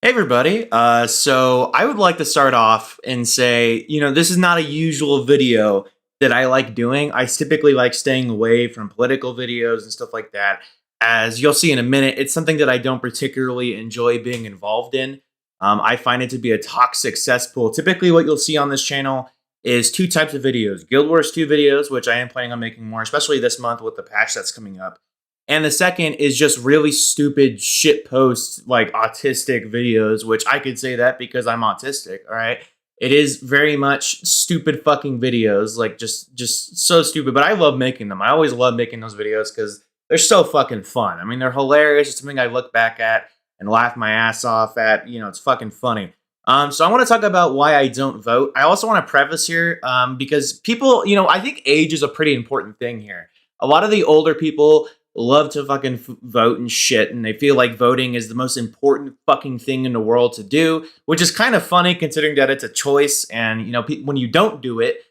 Hey everybody. So I would like to start off and say, this is not a usual video that I like doing. I typically like staying away from political videos and stuff like that. As you'll see in a minute, it's something that I don't particularly enjoy being involved in. I find it to be a toxic cesspool. Typically, what you'll see on this channel is two types of videos: Guild Wars 2 videos, which I am planning on making more, especially this month with the patch that's coming up, and the second is just really stupid shit posts, like autistic videos, which I could say that because I'm autistic, all right? It is very much stupid fucking videos, like just so stupid, but I love making them. I always love making those videos cuz they're so fucking fun. I mean, they're hilarious. It's something I look back at and laugh my ass off at. It's fucking funny. So I want to talk about why I don't vote. I also want to preface here because people, I think age is a pretty important thing here. A lot of the older people love to fucking vote and shit, and they feel like voting is the most important fucking thing in the world to do, which is kind of funny considering that it's a choice. And when you don't do it,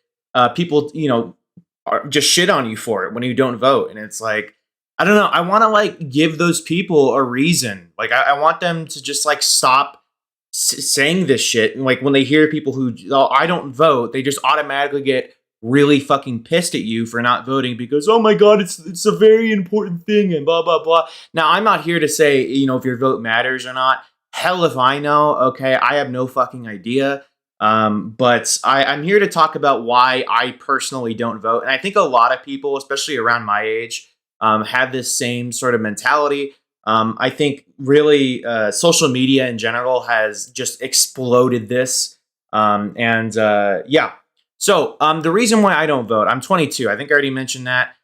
people just shit on you for it when you don't vote, and it's like, I don't know. I want to like give those people a reason. Like I want them to just like stop saying this shit. And like when they hear people who, oh, I don't vote, they just automatically get really fucking pissed at you for not voting because, oh my god, it's a very important thing and blah blah blah. Now I'm not here to say if your vote matters or not. Hell if I know. Okay, I have no fucking idea. But I'm here to talk about why I personally don't vote, and I think a lot of people, especially around my age, have this same sort of mentality. I think really social media in general has just exploded this, and yeah. So the reason why I don't vote, I'm 22. I think I already mentioned that.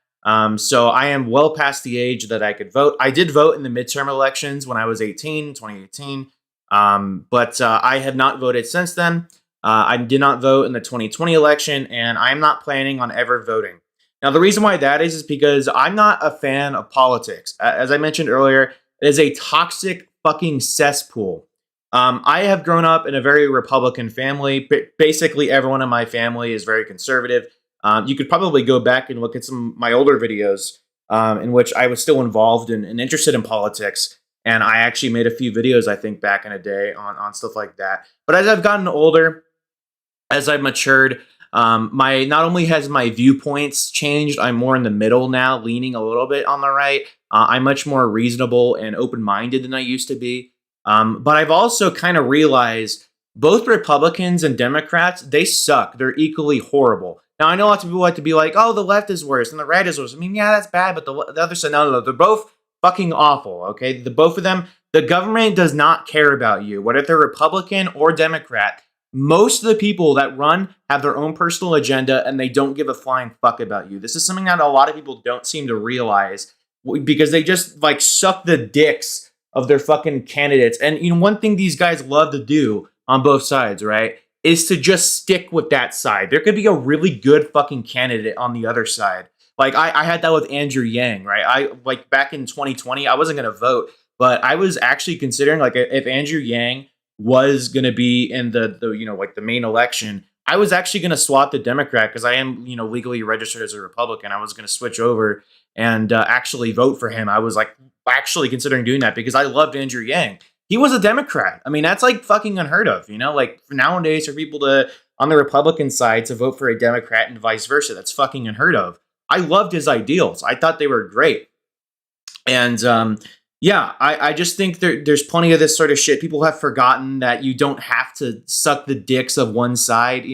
So I am well past the age that I could vote. I did vote in the midterm elections when I was 18, 2018. But I have not voted since then. I did not vote in the 2020 election, and I'm not planning on ever voting. Now, the reason why that is because I'm not a fan of politics. As I mentioned earlier, it is a toxic fucking cesspool. I have grown up in a very Republican family. Basically, everyone in my family is very conservative. You could probably go back and look at some of my older videos in which I was still involved and interested in politics. And I actually made a few videos, I think, back in a day on stuff like that. But as I've gotten older, as I've matured, my not only has my viewpoints changed, I'm more in the middle now, leaning a little bit on the right. I'm much more reasonable and open-minded than I used to be. But I've also kind of realized both Republicans and Democrats, they suck. They're equally horrible. Now, I know lots of people like to be like, oh, the left is worse and the right is worse. I mean, yeah, that's bad, but the other side, no, they're both fucking awful, okay? Both of them, the government does not care about you, whether they're Republican or Democrat. Most of the people that run have their own personal agenda and they don't give a flying fuck about you. This is something that a lot of people don't seem to realize because they just like suck the dicks of their fucking candidates. And one thing these guys love to do on both sides, right, is to just stick with that side. There could be a really good fucking candidate on the other side. Like I had that with Andrew Yang, right? I like back in 2020, I wasn't gonna vote, but I was actually considering like if Andrew Yang was gonna be in the like the main election, I was actually gonna swap the Democrat because I am legally registered as a Republican. I was gonna switch over and actually vote for him. I was like actually considering doing that because I loved Andrew Yang. He was a Democrat. I mean, that's like fucking unheard of, like for nowadays for people to on the Republican side to vote for a Democrat and vice versa. That's fucking unheard of. I loved his ideals. I thought they were great. And yeah, I just think there's plenty of this sort of shit. People have forgotten that you don't have to suck the dicks of one side,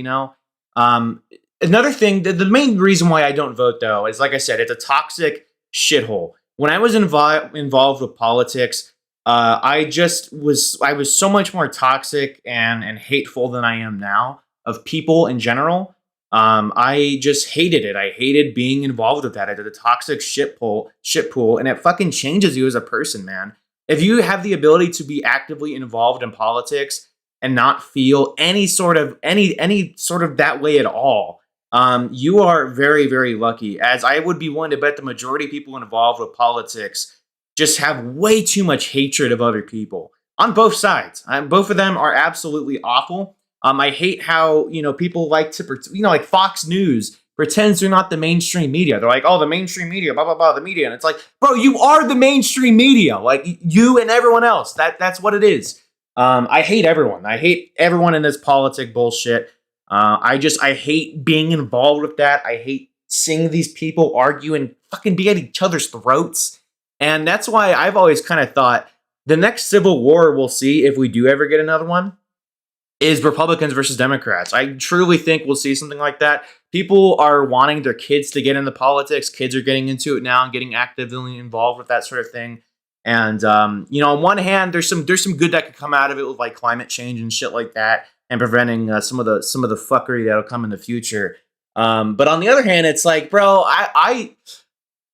Another thing, the main reason why I don't vote, though, is like I said, it's a toxic shithole. When I was involved with politics, I was so much more toxic and hateful than I am now of people in general. I just hated it. I hated being involved with that. I did a toxic shit pool, and it fucking changes you as a person, man. If you have the ability to be actively involved in politics and not feel any sort of that way at all, you are very, very lucky, as I would be willing to bet the majority of people involved with politics just have way too much hatred of other people on both sides. Both of them are absolutely awful. I hate how, people like to, like Fox News pretends they're not the mainstream media. They're like, oh, the mainstream media, blah, blah, blah, the media. And it's like, bro, you are the mainstream media. Like you and everyone else. That's what it is. I hate everyone. I hate everyone in this politic bullshit. I hate being involved with that. I hate seeing these people argue and fucking be at each other's throats. And that's why I've always kind of thought the next civil war we'll see, if we do ever get another one, is Republicans versus Democrats. I truly think we'll see something like that. People are wanting their kids to get into politics. Kids are getting into it now and getting actively involved with that sort of thing. And on one hand, there's some good that could come out of it with like climate change and shit like that, and preventing some of the fuckery that'll come in the future. But on the other hand, it's like, bro, I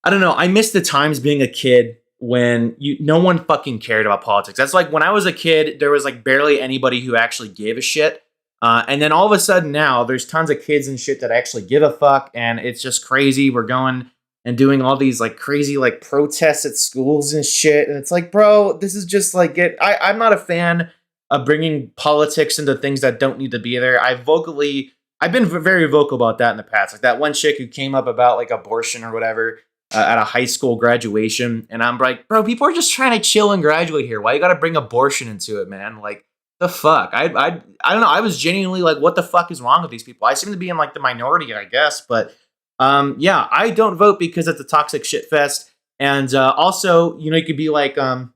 don't know. I miss the times being a kid when no one fucking cared about politics. That's like when I was a kid, there was like barely anybody who actually gave a shit. And then all of a sudden now there's tons of kids and shit that actually give a fuck. And it's just crazy. We're going and doing all these like crazy like protests at schools and shit. And it's like, bro, this is just like I'm not a fan of bringing politics into things that don't need to be there. I've been very vocal about that in the past. Like that one chick who came up about like abortion or whatever at a high school graduation. And I'm like, bro, people are just trying to chill and graduate here. Why you got to bring abortion into it, man? Like, the fuck? I don't know. I was genuinely like, what the fuck is wrong with these people? I seem to be in like the minority, I guess. But yeah, I don't vote because it's a toxic shit fest. And also, you could be like, well,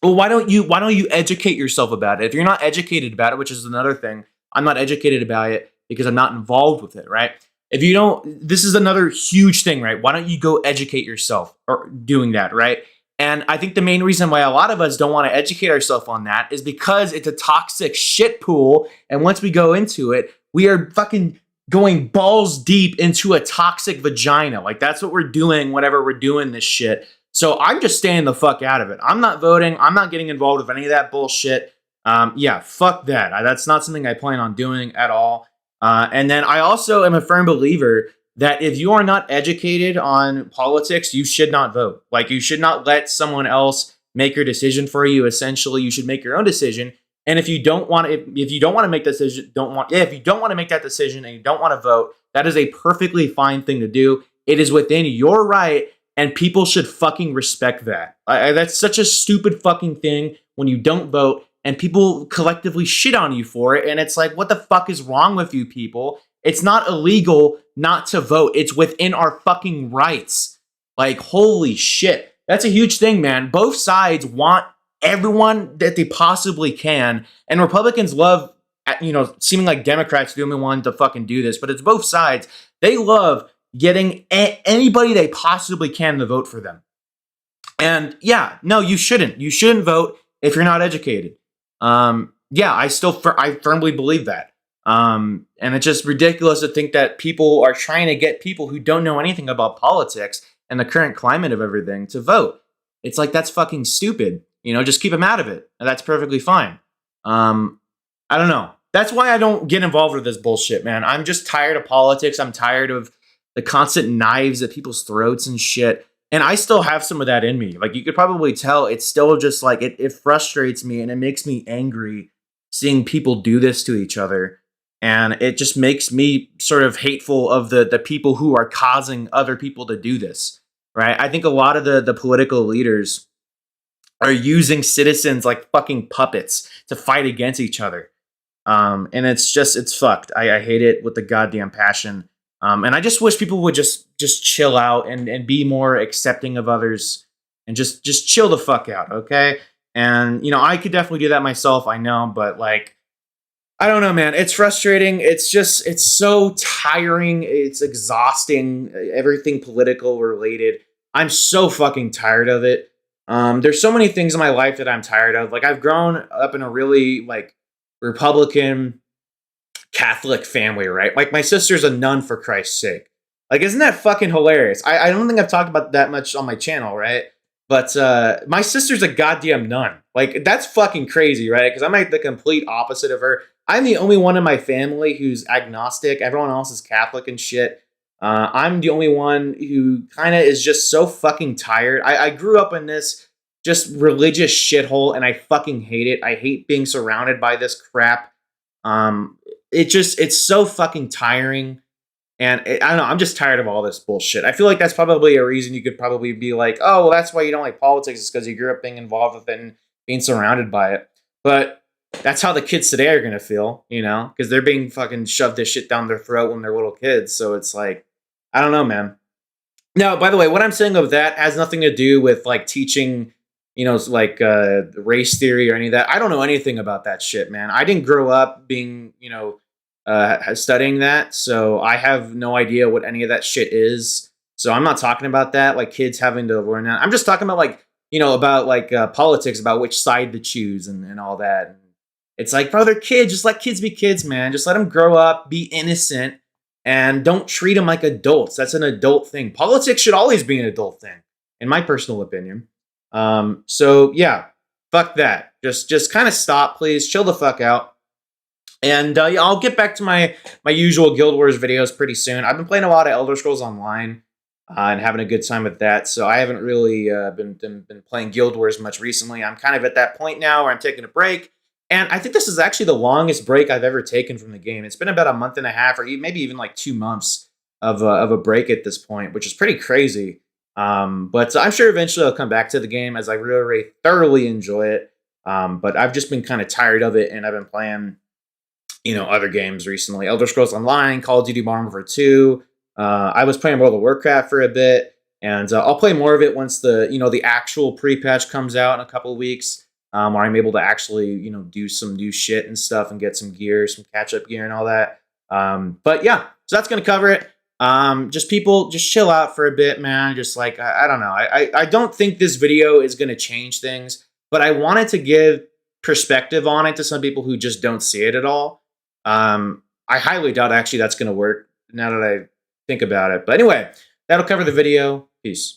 why don't you educate yourself about it? If you're not educated about it, which is another thing, I'm not educated about it because I'm not involved with it, right? If you don't, this is another huge thing, right? Why don't you go educate yourself or doing that, right? And I think the main reason why a lot of us don't want to educate ourselves on that is because it's a toxic shit pool. And once we go into it, we are fucking going balls deep into a toxic vagina. Like that's what we're doing whenever we're doing this shit. So I'm just staying the fuck out of it. I'm not voting. I'm not getting involved with any of that bullshit. Yeah, fuck that. That's not something I plan on doing at all. And then I also am a firm believer that if you are not educated on politics, you should not vote. Like you should not let someone else make your decision for you. Essentially, you should make your own decision. And if you don't want to, if you don't want to make that decision, if you don't want to make that decision and you don't want to vote, that is a perfectly fine thing to do. It is within your right, and people should fucking respect that. That's such a stupid fucking thing when you don't vote. And people collectively shit on you for it. And it's like, what the fuck is wrong with you people? It's not illegal not to vote. It's within our fucking rights. Like, holy shit. That's a huge thing, man. Both sides want everyone that they possibly can. And Republicans love, seeming like Democrats are the only one to fucking do this. But it's both sides. They love getting anybody they possibly can to vote for them. And yeah, no, you shouldn't. You shouldn't vote if you're not educated. Yeah, I firmly believe that. And it's just ridiculous to think that people are trying to get people who don't know anything about politics and the current climate of everything to vote. It's like, that's fucking stupid. Just keep them out of it. And that's perfectly fine. I don't know. That's why I don't get involved with this bullshit, man. I'm just tired of politics. I'm tired of the constant knives at people's throats and shit. And I still have some of that in me. Like you could probably tell, it's still just like, it frustrates me and it makes me angry seeing people do this to each other. And it just makes me sort of hateful of the people who are causing other people to do this, right? I think a lot of the political leaders are using citizens like fucking puppets to fight against each other. And it's fucked. I hate it with the goddamn passion. And I just wish people would just chill out and be more accepting of others and just chill the fuck out, okay? And, I could definitely do that myself, I know, but like, I don't know, man. It's frustrating. It's so tiring. It's exhausting. Everything political related. I'm so fucking tired of it. There's so many things in my life that I'm tired of. Like I've grown up in a really like Republican Catholic family, right? Like my sister's a nun, for Christ's sake. Like, isn't that fucking hilarious? I don't think I've talked about that much on my channel, right? But my sister's a goddamn nun. Like, that's fucking crazy, right? Because I'm like the complete opposite of her. I'm the only one in my family who's agnostic. Everyone else is Catholic and shit. I'm the only one who kind of is just so fucking tired. I grew up in this just religious shithole, and I fucking hate it. I hate being surrounded by this crap. It's so fucking tiring. And I don't know, I'm just tired of all this bullshit. I feel like that's probably a reason you could probably be like, oh, well, that's why you don't like politics, is because you grew up being involved with it and being surrounded by it. But that's how the kids today are gonna feel, because they're being fucking shoved this shit down their throat when they're little kids. So it's like, I don't know, man. Now, by the way, what I'm saying of that has nothing to do with like teaching, like race theory or any of that. I don't know anything about that shit, man. I didn't grow up being, studying that, so I have no idea what any of that shit is. So I'm not talking about that, like kids having to learn that. I'm just talking about like, about like politics, about which side to choose and all that. And it's like, brother, kids, just let kids be kids, man. Just let them grow up, be innocent, and don't treat them like adults. That's an adult thing. Politics should always be an adult thing, in my personal opinion. So yeah, fuck that. Just kind of stop, please. Chill the fuck out. And yeah, I'll get back to my usual Guild Wars videos pretty soon. I've been playing a lot of Elder Scrolls Online and having a good time with that. So I haven't really been playing Guild Wars much recently. I'm kind of at that point now where I'm taking a break. And I think this is actually the longest break I've ever taken from the game. It's been about a month and a half, or maybe even like 2 months of a break at this point, which is pretty crazy. But I'm sure eventually I'll come back to the game as I really, really thoroughly enjoy it. But I've just been kind of tired of it, and I've been playing, other games recently. Elder Scrolls Online, Call of Duty Modern Warfare 2. I was playing World of Warcraft for a bit, and I'll play more of it once the actual pre-patch comes out in a couple of weeks. Where I'm able to actually, do some new shit and stuff and get some gear, some catch-up gear and all that. But yeah, so that's going to cover it. Just chill out for a bit, man. Just like, I don't know. I don't think this video is going to change things, but I wanted to give perspective on it to some people who just don't see it at all. I highly doubt actually that's going to work now that I think about it. But anyway, that'll cover the video. Peace.